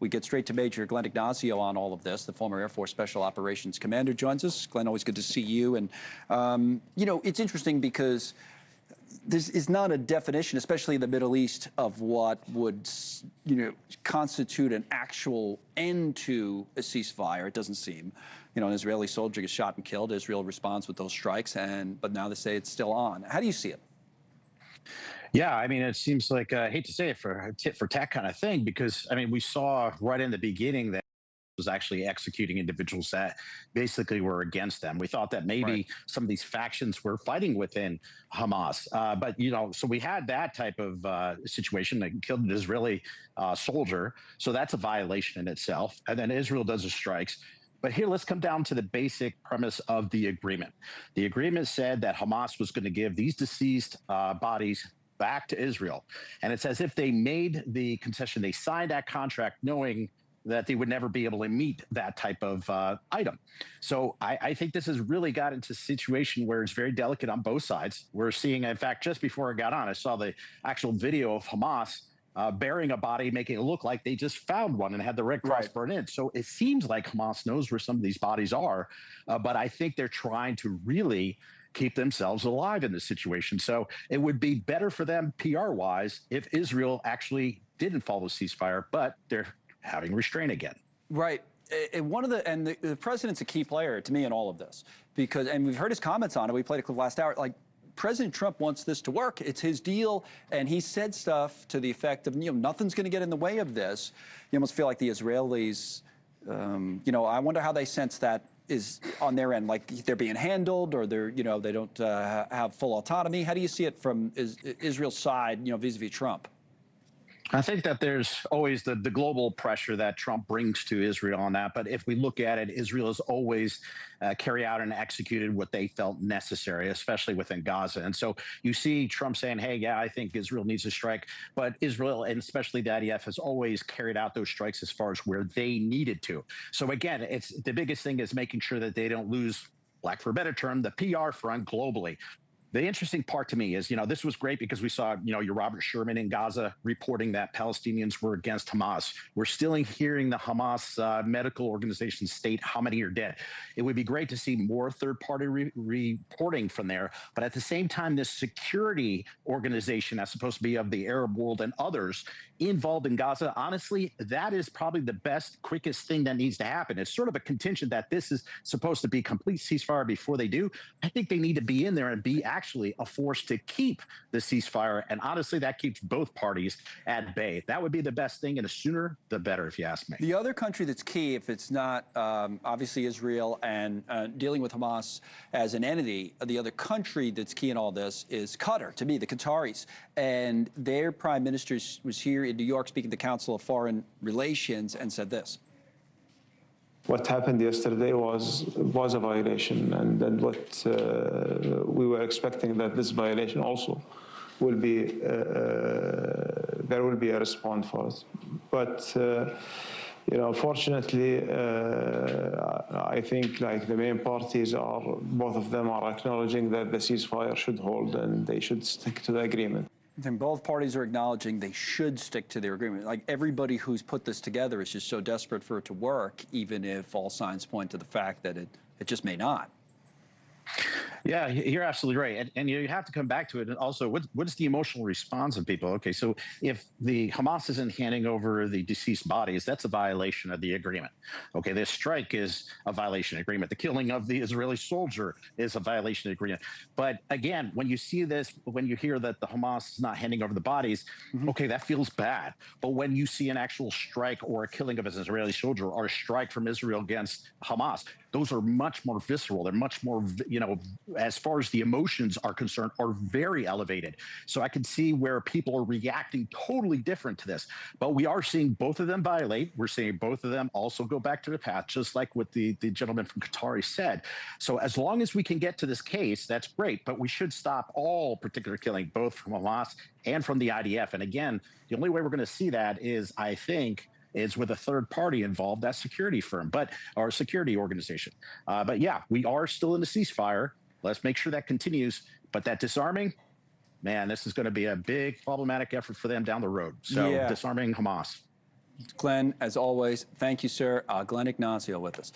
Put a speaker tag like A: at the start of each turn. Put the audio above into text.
A: We get straight to Major Glenn Ignacio on all of this. The former Air Force Special Operations Commander joins us. Glenn, always good to see you. And, you know, it's interesting because this is not a definition, especially in the Middle East, of what would, you know, constitute an actual end to a ceasefire. It doesn't seem. You know, an Israeli soldier gets shot and killed. Israel responds with those strikes, but now they say it's still on. How do you see it?
B: Yeah, I mean, it seems like I hate to say it, for a tit for tat kind of thing, because I mean, we saw right in the beginning that was actually executing individuals that basically were against them. We thought that maybe
A: Right.
B: some of these factions were fighting within Hamas, but you know, so we had that type of situation that killed an Israeli soldier. So that's a violation in itself. And then Israel does the strikes. But here, let's come down to the basic premise of the agreement. The agreement said that Hamas was going to give these deceased bodies back to Israel. And it's as if they made the concession. They signed that contract knowing that they would never be able to meet that type of item. So I think this has really got into a situation where it's very delicate on both sides. We're seeing, in fact, just before I got on, I saw the actual video of Hamas burying a body, making it look like they just found one and had the Red Cross burn in. So it seems like Hamas knows where some of these bodies are, but I think they're trying to really keep themselves alive in this situation. So it would be better for them PR-wise if Israel actually didn't follow ceasefire, but they're having restraint again.
A: Right. And the president's a key player to me in all of this, because, and we've heard his comments on it. We played a clip last hour. Like, President Trump wants this to work. It's his deal, and he said stuff to the effect of, you know, nothing's going to get in the way of this. You almost feel like the Israelis, you know, I wonder how they sense that is on their end, like they're being handled, or they're, you know, they don't have full autonomy. How do you see it from Israel's side, you know, vis-a-vis Trump?
B: I think that there's always the global pressure that Trump brings to Israel on that. But if we look at it, Israel has always carried out and executed what they felt necessary, especially within Gaza. And so you see Trump saying, hey, yeah, I think Israel needs a strike. But Israel, and especially the IDF, has always carried out those strikes as far as where they needed to. So again, it's the biggest thing is making sure that they don't lose, lack for a better term, the PR front globally. The interesting part to me is, you know, this was great because we saw, you know, your Robert Sherman in Gaza reporting that Palestinians were against Hamas. We're still hearing the Hamas medical organization state how many are dead. It would be great to see more third-party reporting from there. But at the same time, this security organization that's supposed to be of the Arab world and others involved in Gaza, honestly, that is probably the best, quickest thing that needs to happen. It's sort of a contention that this is supposed to be complete ceasefire before they do. I think they need to be in there and be actually a force to keep the ceasefire. And honestly, that keeps both parties at bay. That would be the best thing, and the sooner, the better, if you ask me.
A: The other country that's key, if it's not obviously Israel and dealing with Hamas as an entity, the other country that's key in all this is Qatar, to me, the Qataris. And their prime minister was here in New York speaking to the Council of Foreign Relations and said this.
C: What happened yesterday was a violation, and what we were expecting that this violation also will be there will be a response for it. But you know, fortunately, I think like the main parties are, both of them are acknowledging that the ceasefire should hold and they should stick to the agreement.
A: And both parties are acknowledging they should stick to their agreement. Like, everybody who's put this together is just so desperate for it to work, even if all signs point to the fact that it just may not.
B: Yeah, you're absolutely right. And you have to come back to it. And also, what is the emotional response of people? Okay, so if the Hamas isn't handing over the deceased bodies, that's a violation of the agreement. Okay, this strike is a violation of the agreement. The killing of the Israeli soldier is a violation of the agreement. But again, when you see this, when you hear that the Hamas is not handing over the bodies, okay, that feels bad. But when you see an actual strike or a killing of an Israeli soldier or a strike from Israel against Hamas, those are much more visceral. They're much more, you know, as far as the emotions are concerned, are very elevated. So I can see where people are reacting totally different to this. But we are seeing both of them violate. We're seeing both of them also go back to the path, just like what the gentleman from Qatar said. So as long as we can get to this case, that's great. But we should stop all particular killing, both from Hamas and from the IDF. And again, the only way we're going to see that is, I think, is with a third party involved, that security firm, or security organization. But yeah, we are still in the ceasefire. Let's make sure that continues. But that disarming, man, this is going to be a big problematic effort for them down the road. So disarming Hamas.
A: Glenn, as always, thank you, sir. Glenn Ignacio with us.